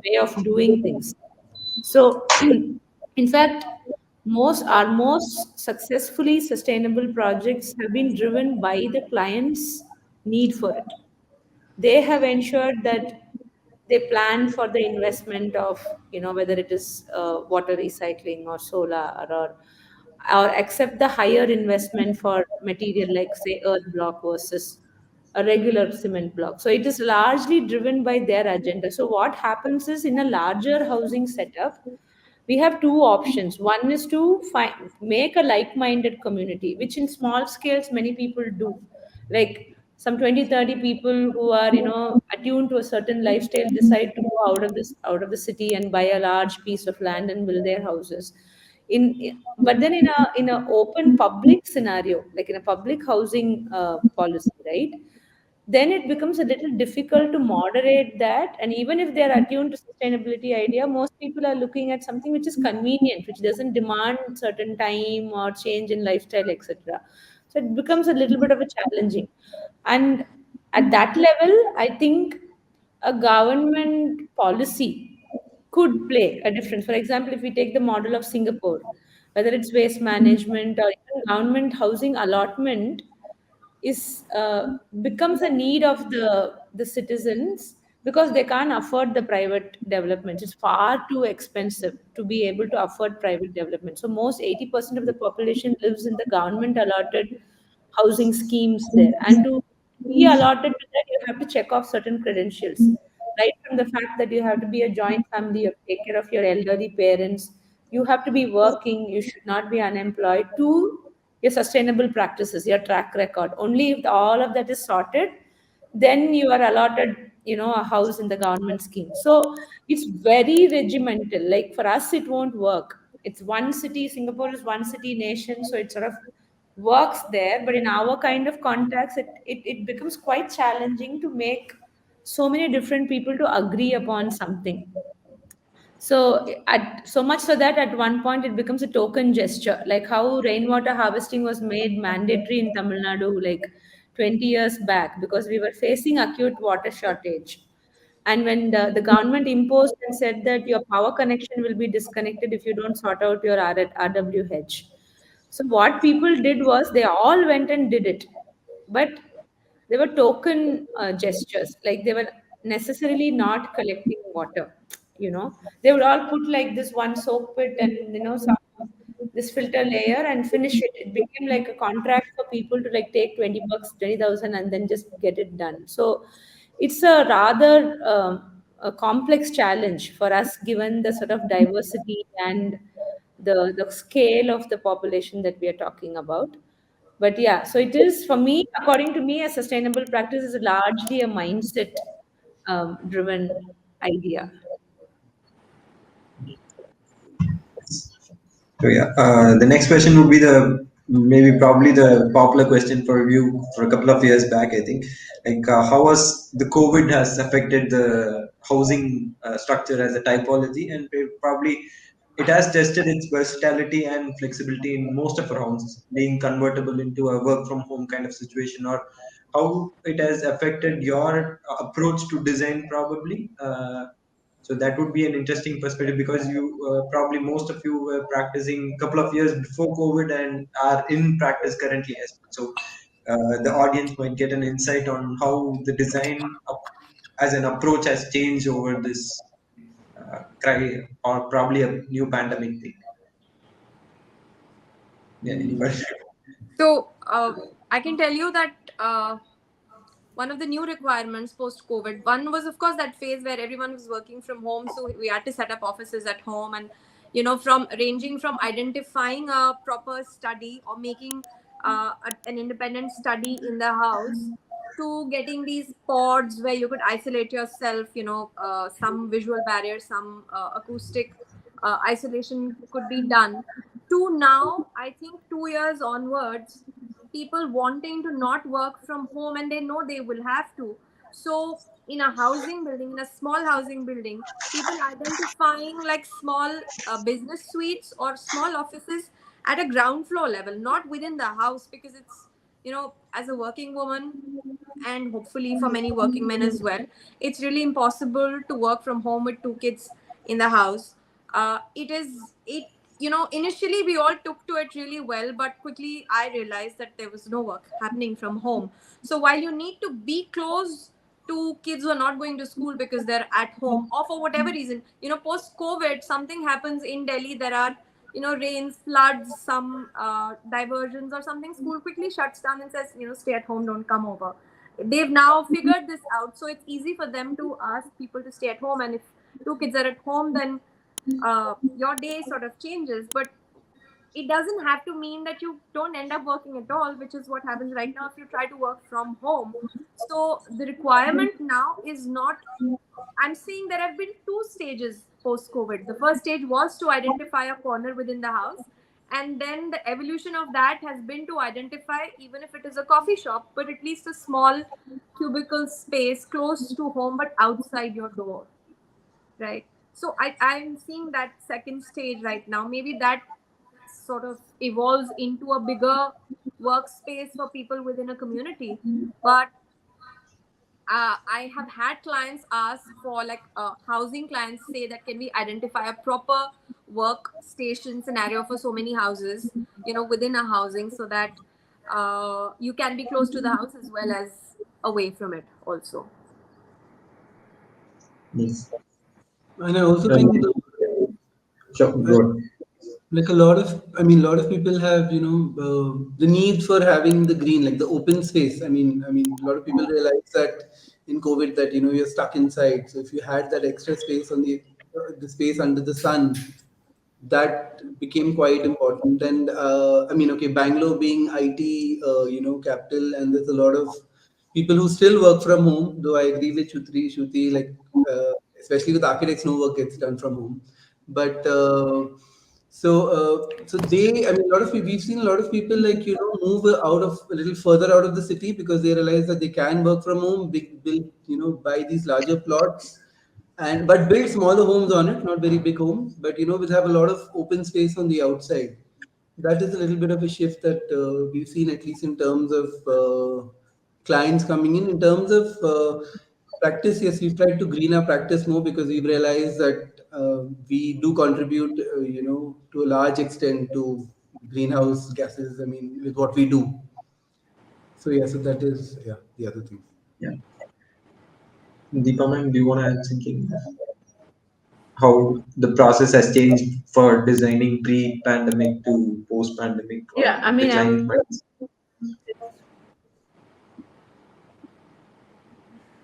way of doing things. So, in fact, most successfully sustainable projects have been driven by the client's need for it. They have ensured that they plan for the investment of, whether it is water recycling or solar, or accept the higher investment for material like say earth block versus a regular cement block. So it is largely driven by their agenda. So what happens is in a larger housing setup, we have two options. One is to make a like-minded community, which in small scales many people do. Like some 20, 30 people who are attuned to a certain lifestyle decide to go out of the city and buy a large piece of land and build their houses. But then in a open public scenario, like in a public housing policy, right? Then it becomes a little difficult to moderate that. And even if they're attuned to sustainability idea, most people are looking at something which is convenient, which doesn't demand certain time or change in lifestyle, etc. So it becomes a little bit of a challenging. And at that level, I think a government policy could play a difference. For example, if we take the model of Singapore, whether it's waste management or even government housing allotment, is becomes a need of the citizens because they can't afford the private development. It's far too expensive to be able to afford private development. So most 80% of the population lives in the government allotted housing schemes there. And to be allotted to that, you have to check off certain credentials, right? From the fact that you have to be a joint family, you have to take care of your elderly parents, you have to be working, you should not be unemployed, to your sustainable practices, your track record. Only if all of that is sorted, then you are allotted, a house in the government scheme. So it's very regimental. Like for us, it won't work. It's one city. Singapore is one city nation, so it sort of works there. But in our kind of context, it becomes quite challenging to make so many different people to agree upon something. So so much so that at one point it becomes a token gesture, like how rainwater harvesting was made mandatory in Tamil Nadu like 20 years back because we were facing acute water shortage. And when the government imposed and said that your power connection will be disconnected if you don't sort out your RWH. So what people did was they all went and did it. But they were token gestures, like they were necessarily not collecting water. They would all put like this one soak pit and this filter layer and finish it. It became like a contract for people to like take 20 bucks, 20,000 and then just get it done. So it's a rather a complex challenge for us given the sort of diversity and the scale of the population that we are talking about. But yeah, so it is for me, according to me, a sustainable practice is largely a mindset driven idea. So yeah, the next question would be the maybe probably the popular question for you for a couple of years back. I think, like how was the COVID has affected the housing structure as a typology, and probably it has tested its versatility and flexibility in most of our homes, being convertible into a work from home kind of situation, or how it has affected your approach to design, probably. So that would be an interesting perspective because you probably most of you were practicing a couple of years before COVID and are in practice currently as well. So the audience might get an insight on how the design as an approach has changed over this cry or probably a new pandemic thing. Yeah, anybody? So I can tell you that one of the new requirements post COVID, one was of course that phase where everyone was working from home, so we had to set up offices at home, and from ranging from identifying a proper study or making an independent study in the house, to getting these pods where you could isolate yourself, some visual barriers, some acoustic isolation could be done, to now I think 2 years onwards, people wanting to not work from home and they know they will have to. So in a housing building, in a small housing building, people identifying like small business suites or small offices at a ground floor level, not within the house, because it's, as a working woman, and hopefully for many working men as well, it's really impossible to work from home with two kids in the house. Initially we all took to it really well, but quickly I realized that there was no work happening from home. So while you need to be close to kids who are not going to school because they're at home, or for whatever reason, post COVID something happens in Delhi, there are rains, floods, some diversions or something, school quickly shuts down and says, stay at home, don't come over. They've now figured this out, so it's easy for them to ask people to stay at home, and if two kids are at home, then your day sort of changes. But it doesn't have to mean that you don't end up working at all, which is what happens right now if you try to work from home. So the requirement now is not, I'm saying there have been two stages post COVID. The first stage was to identify a corner within the house, and then the evolution of that has been to identify, even if it is a coffee shop, but at least a small cubicle space close to home but outside your door, right? So I'm seeing that second stage right now. Maybe that sort of evolves into a bigger workspace for people within a community. But I have had clients ask for, like, housing clients say that can we identify a proper workstation scenario for so many houses, within a housing, so that you can be close to the house as well as away from it also. Yes. And I also Um, think sure, go on. like a lot of people have the need for having the green, like the open space. A lot of people realize that in COVID that you're stuck inside, so if you had that extra space on the space under the sun, that became quite important. And okay, Bangalore being IT capital, and there's a lot of people who still work from home, though I agree with Shruti, like especially with architects, no work gets done from home. But so they, a lot of people, we've seen a lot of people, like move out of a little further out of the city because they realize that they can work from home, big build, buy these larger plots, and but build smaller homes on it, not very big homes, but which have a lot of open space on the outside. That is a little bit of a shift that we've seen, at least in terms of clients coming in. In terms of practice, yes, we've tried to green our practice more because we've realized that we do contribute, to a large extent to greenhouse gases. With what we do. So yeah, so that is the other thing. Yeah. Deepa, ma'am, do you want to add something? How the process has changed for designing pre-pandemic to post-pandemic, Yeah, or I the mean, client I'm minds?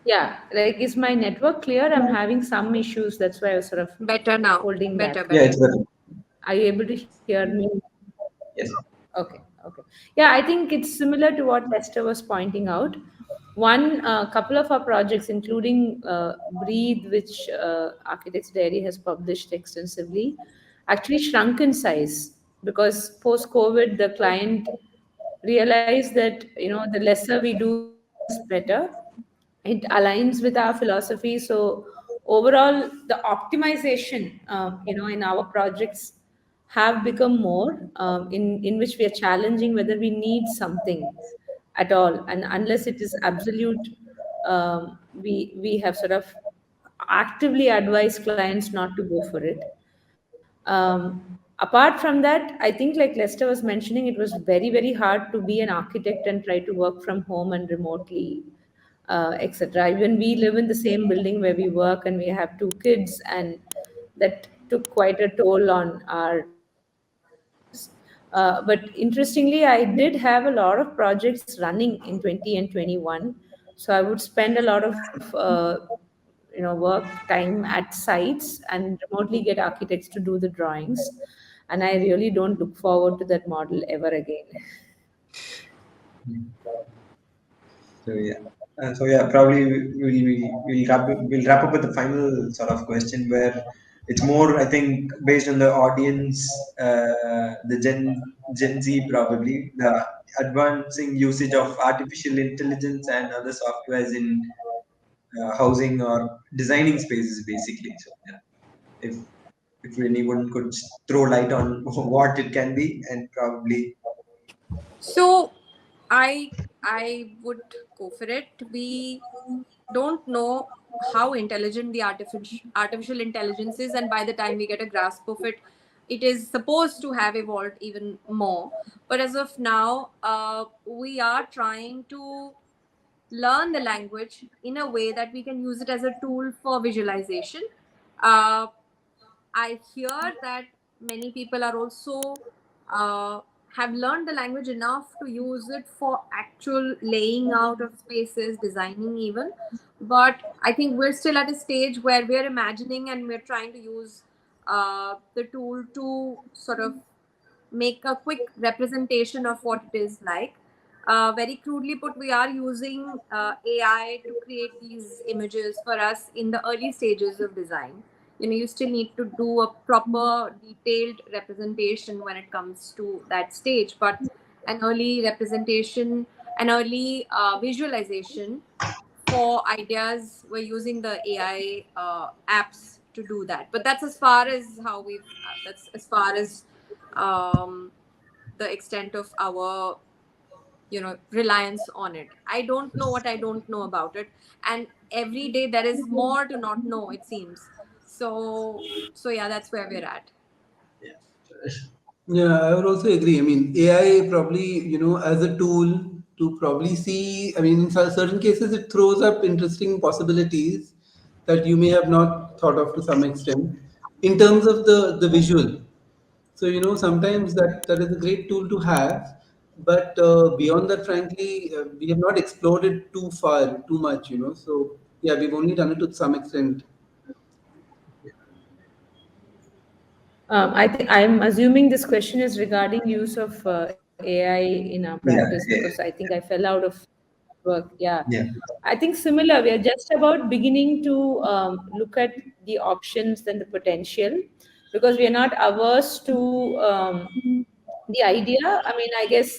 yeah, like, is my network clear? I'm having some issues. That's why I was sort of Better now. holding Better, back. Yeah, better. it's better. Are you able to hear me? Yes. Okay, okay. Yeah, I think it's similar to what Lester was pointing out. One couple of our projects, including Breathe, which Architects Diary has published extensively, actually shrunk in size. because post COVID, the client realized that the lesser we do is better. It aligns with our philosophy. So overall, the optimization, in our projects have become more, in which we are challenging whether we need something at all, and unless it is absolute, we have sort of actively advised clients not to go for it. Apart from that, I think, like Lester was mentioning, it was very, very hard to be an architect and try to work from home and remotely, etc. Even we live in the same building where we work, and we have two kids, and that took quite a toll on our lives. But interestingly, I did have a lot of projects running in 20 and 21. So I would spend a lot of work time at sites and remotely get architects to do the drawings, and I really don't look forward to that model ever again. So yeah, probably we'll wrap up with the final sort of question where it's more, I think, based on the audience, the Gen Z, probably the advancing usage of artificial intelligence and other softwares in housing or designing spaces, basically. So yeah, if anyone could throw light on what it can be, and probably So I would go for it. We don't know how intelligent the artificial intelligence is, and by the time we get a grasp of it, it is supposed to have evolved even more. But as of now, we are trying to learn the language in a way that we can use it as a tool for visualization. Uh, I hear that many people are also uh, have learned the language enough to use it for actual laying out of spaces, designing even. But I think we're still at a stage where we're imagining and we're trying to use the tool to sort of make a quick representation of what it is like. Very crudely put, we are using AI to create these images for us in the early stages of design. You still need to do a proper detailed representation when it comes to that stage, but an early representation, an early visualization for ideas, we're using the AI apps to do that. But that's as far as how that's as far as um, the extent of our reliance on it. I don't know what I don't know about it, and every day there is more to not know, it seems. So yeah, that's where we're at. Yeah, I would also agree. I mean, AI probably, as a tool to probably see, I mean, in certain cases, it throws up interesting possibilities that you may have not thought of to some extent in terms of the visual. So, sometimes that is a great tool to have. But beyond that, frankly, we have not explored it too far, too much. So, yeah, we've only done it to some extent. I think I'm assuming this question is regarding use of AI in our practice, yeah, because I yeah, think I fell out of work. Yeah, yeah. I think similar. We are just about beginning to look at the options and the potential, because we are not averse to the idea. I mean, I guess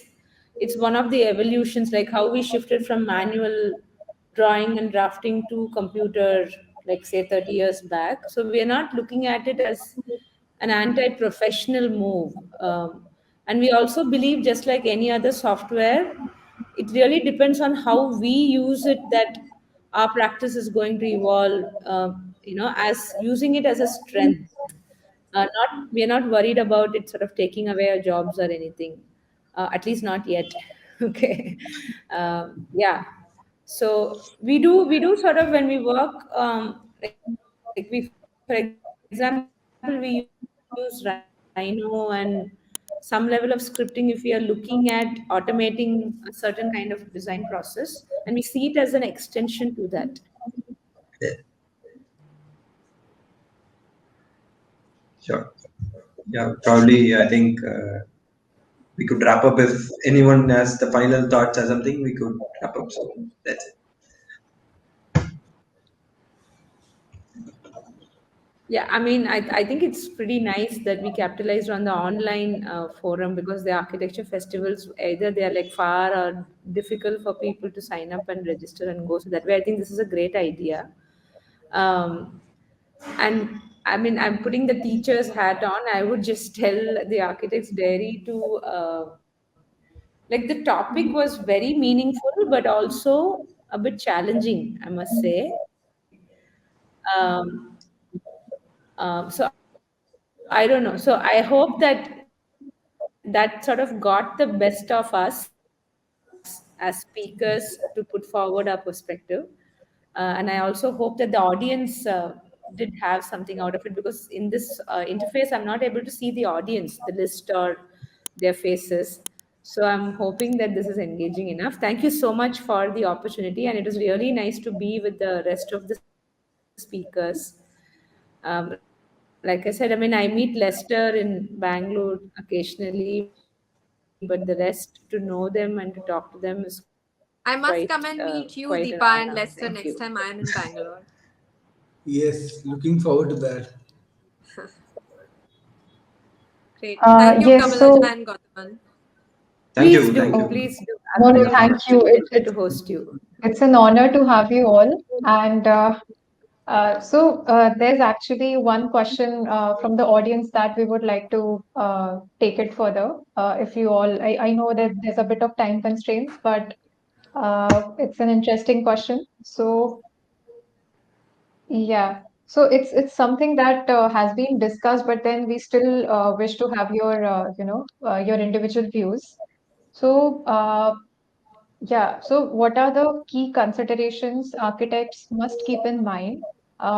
it's one of the evolutions, like how we shifted from manual drawing and drafting to computer, like say 30 years back. So we are not looking at it as an anti-professional move. And we also believe, just like any other software, it really depends on how we use it, that our practice is going to evolve, as using it as a strength. Not We are not worried about it sort of taking away our jobs or anything. At least not yet. Okay. Yeah. So we do sort of, when we work, for example, we use Rhino and some level of scripting if we are looking at automating a certain kind of design process, and we see it as an extension to that. Sure. Yeah, probably. I think we could wrap up. If anyone has the final thoughts or something, we could wrap up. So that's it. Yeah, I mean, I think it's pretty nice that we capitalized on the online forum, because the architecture festivals, either they are like far or difficult for people to sign up and register and go. So that way, I think this is a great idea. Um, and I mean, I'm putting the teacher's hat on. I would just tell the Architects Dairy to, like, the topic was very meaningful, but also a bit challenging, I must say. Um, so I don't know. So I hope that sort of got the best of us as speakers to put forward our perspective. And I also hope that the audience did have something out of it, because in this interface, I'm not able to see the audience, the list or their faces. So I'm hoping that this is engaging enough. Thank you so much for the opportunity, and it was really nice to be with the rest of the speakers. Like I said, I mean, I meet Lester in Bangalore occasionally, but the rest to know them and to talk to them is I must come quite and an meet you, honor. Deepa and Thank Lester, you. next time I am in Bangalore. Yes, looking forward to that. Great. Thank you, Yes, Kamalaja so and Goutaman. Thank Please you, do, thank oh, you. please do. no, no, Absolutely. thank It's a you. pleasure to host you. It's an honor to have you all. And there's actually one question from the audience that we would like to take it further. If you all, I know that there's a bit of time constraints, but it's an interesting question. So, yeah. So it's something that has been discussed, but then we still wish to have your your individual views. So yeah. So, what are the key considerations architects must keep in mind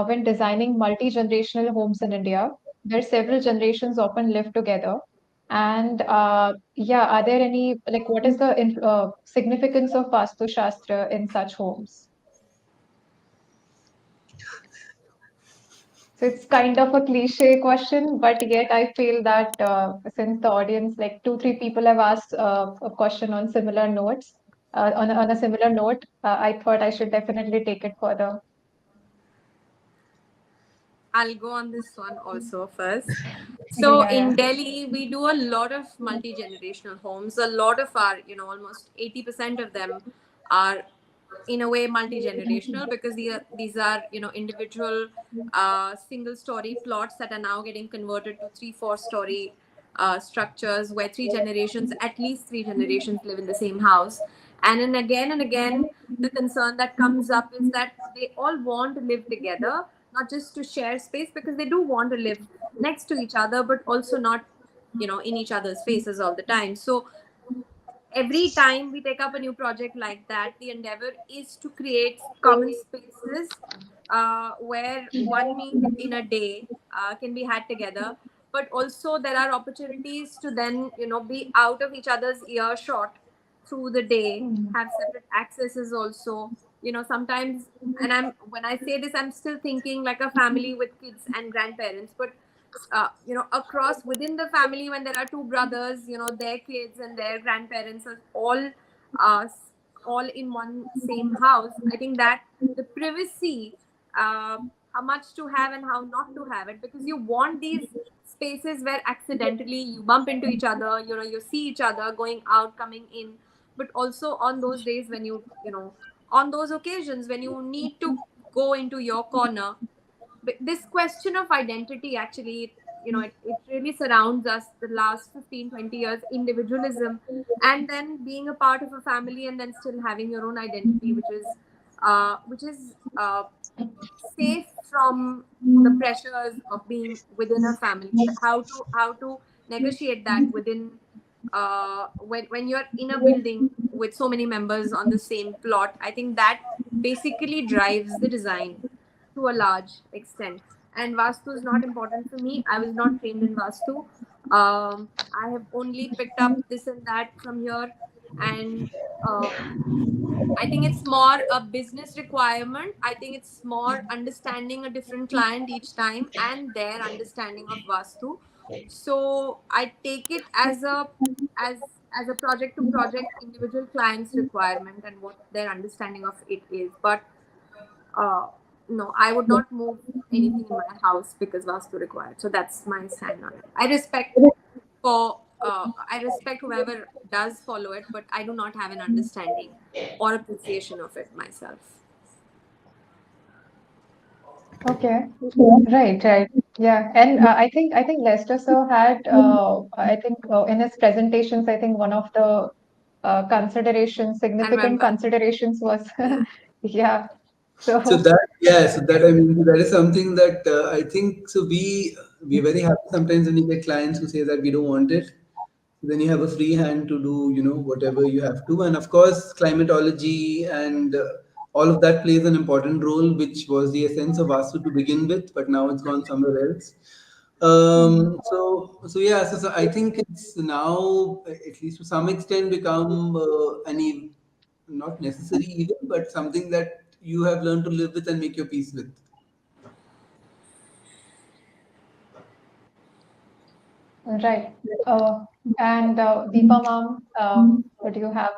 when designing multi-generational homes in India, where several generations often live together? And yeah, are there any, like, what is the significance of Vastu Shastra in such homes? So it's kind of a cliche question, but yet I feel that since the audience, like two, three people have asked a question on similar notes, on a similar note, I thought I should definitely take it further. I'll go on this one also first. So Yeah, in yeah. Delhi, we do a lot of multi-generational homes. A lot of our, almost 80% of them are in a way multi-generational, because these are individual single story plots that are now getting converted to 3-4 story structures, where at least three generations live in the same house. And again, the concern that comes up is that they all want to live together, not just to share space, because they do want to live next to each other, but also not in each other's faces all the time. So every time we take up a new project like that, the endeavor is to create common spaces where one meal in a day can be had together, but also there are opportunities to then be out of each other's earshot through the day, Mm. have separate accesses also. Sometimes, and when I say this, I'm still thinking like a family with kids and grandparents, but across within the family, when there are two brothers, their kids and their grandparents are uh, all in one same house. I think that the privacy, uh, how much to have and how not to have it, because you want these spaces where accidentally you bump into each other, you see each other going out, coming in, but also on those days when on those occasions when you need to go into your corner. But this question of identity, actually, it really surrounds us the last 15-20 years. Individualism, and then being a part of a family, and then still having your own identity, which is safe from the pressures of being within a family. How to negotiate that within, when you're in a building with so many members on the same plot. I think that basically drives the design to a large extent. And Vastu is not important for me. I was not trained in Vastu. I have only picked up this and that from here. And I think it's more a business requirement. I think it's more understanding a different client each time and their understanding of Vastu. So I take it as as a project to project individual client's requirement and what their understanding of it is. But uh, no, I would not move anything in my house because Vastu required. So that's my stand on it. I respect whoever does follow it, but I do not have an understanding or appreciation of it myself. Okay. Right, right. Yeah. And I think Lester sir had I think in his presentations, I think one of the considerations, I significant remember. considerations was Yeah. yeah. So So that, yeah, so that, I mean, that is something that I think, so we're very happy sometimes when you get clients who say that we don't want it. Then you have a free hand to do, whatever you have to. And of course, climatology and all of that plays an important role, which was the essence of Vastu to begin with, but now it's gone somewhere else. So yeah, so I think it's now, at least to some extent, become not necessary even, but something that you have learned to live with and make your peace with. right. Uh, and Deepa ma'am, what do you have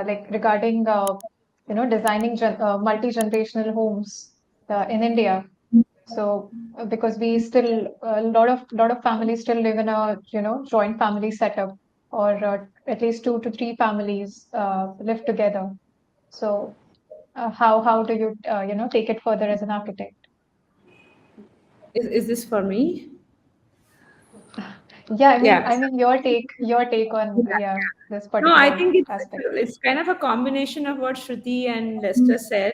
like regarding designing multi-generational homes in India? So because we still a lot of families still live in a joint family setup, or at least two to three families live together. So how do you take it further as an architect? Is this for me? Yeah, Yeah. I mean your take on this No, I particular think it's aspect. it's kind of a combination of what Shruti and Lester said.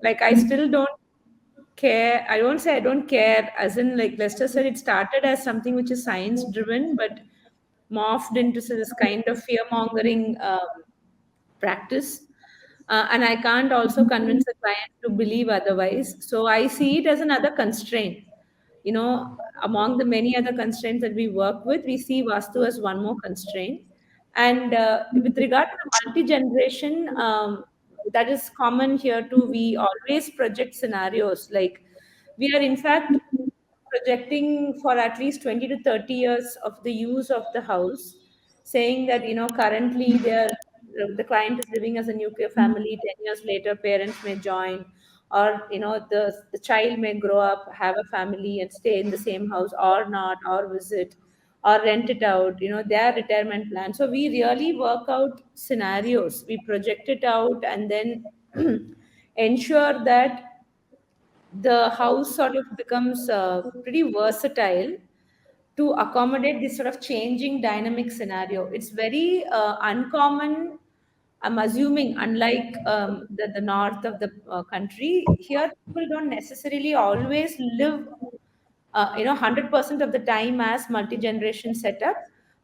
Like I still don't care. I won't say I don't care. As in, like Lester said, it started as something which is science driven, but morphed into this kind of fear mongering practice. And I can't also convince the client to believe otherwise. So I see it as another constraint. Among the many other constraints that we work with, we see Vastu as one more constraint. And with regard to the multi-generation, that is common here too. We always project scenarios. Like we are in fact projecting for at least 20 to 30 years of the use of the house, saying that currently the client is living as a nuclear family. 10 years later parents may join, or the child may grow up, have a family and stay in the same house or not, or visit or rent it out, their retirement plan. So we really work out scenarios, we project it out, and then ensure that the house sort of becomes pretty versatile to accommodate this sort of changing dynamic scenario. It's very uncommon. I'm assuming, unlike the north of the country, here people don't necessarily always live 100% of the time as multi-generation setup,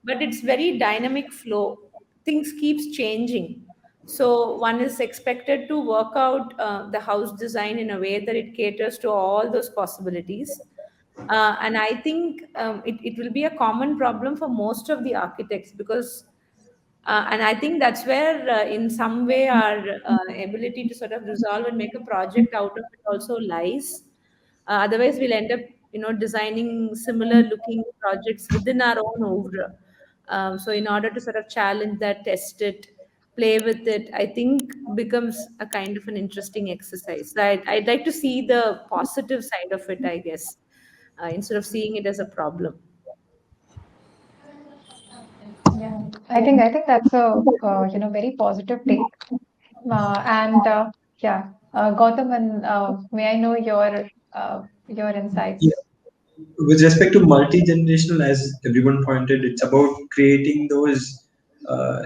but it's very dynamic flow. Things keeps changing, so one is expected to work out the house design in a way that it caters to all those possibilities. And I think it will be a common problem for most of the architects, because and I think that's where, in some way, our ability to sort of resolve and make a project out of it also lies. Otherwise, we'll end up, designing similar looking projects within our own oeuvre. So, in order to sort of challenge that, test it, play with it, I think becomes a kind of an interesting exercise. So I'd like to see the positive side of it, I guess, instead of seeing it as a problem. Yeah, I think that's a very positive take. And yeah, Goutaman, may I know your Yeah. insights? With respect to multi-generational, as everyone pointed, it's about creating those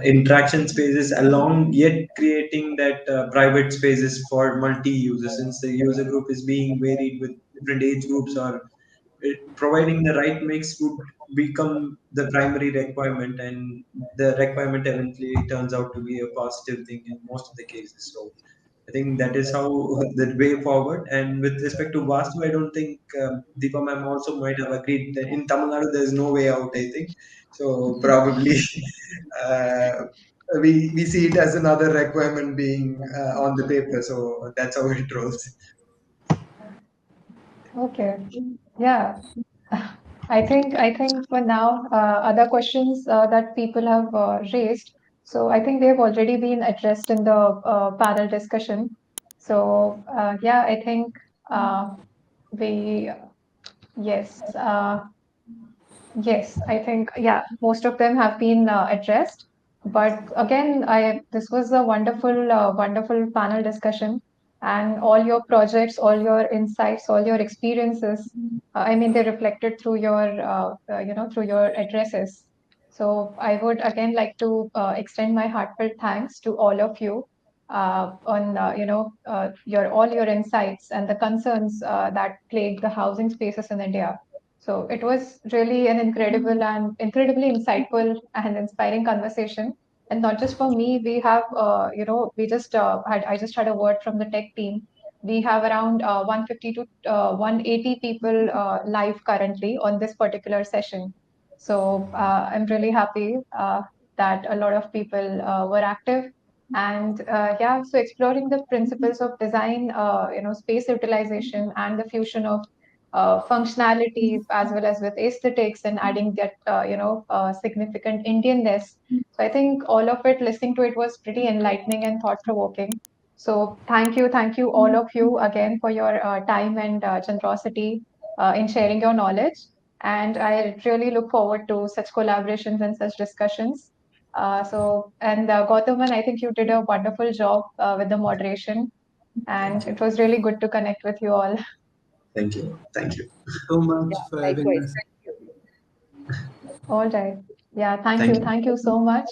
interaction spaces along, yet creating that private spaces for multi-users, since the user group is being varied with different age groups, or providing the right mix would become the primary requirement, and the requirement eventually turns out to be a positive thing in most of the cases. So I think that is how the way forward. And with respect to Vastu, I don't think Deepa ma'am also might have agreed that in Tamil Nadu there's no way out. I think so. Probably uh, we see it as another requirement being on the paper. So that's how it rolls. Okay, yeah. I think for now, other questions that people have raised. So I think they have already been addressed in the panel discussion. So yeah, I think we yes. Yes, I think, yeah, most of them have been addressed. But again, this was a wonderful panel discussion, and all your projects, all your insights, all your experiences. I mean, they reflected through through your addresses. So I would again like to extend my heartfelt thanks to all of you on your all your insights and the concerns that plague the housing spaces in India. So it was really an incredible and incredibly insightful and inspiring conversation. And not just for me, we have, I just had a word from the tech team. We have around 150 to 180 people live currently on this particular session. So I'm really happy that a lot of people were active. And yeah, so exploring the principles of design, space utilization and the fusion of functionality as well as with aesthetics and adding that significant Indianness. So I think all of it, listening to it was pretty enlightening and thought provoking. So thank you all of you again for your time and generosity in sharing your knowledge. And I really look forward to such collaborations and such discussions. Goutaman, I think you did a wonderful job with the moderation, Thank and you. it was really good to connect with you all. Thank you. Thank you. So much Yeah, for having likewise. us. Thank you. All right. Yeah, Thank you. thank you so much.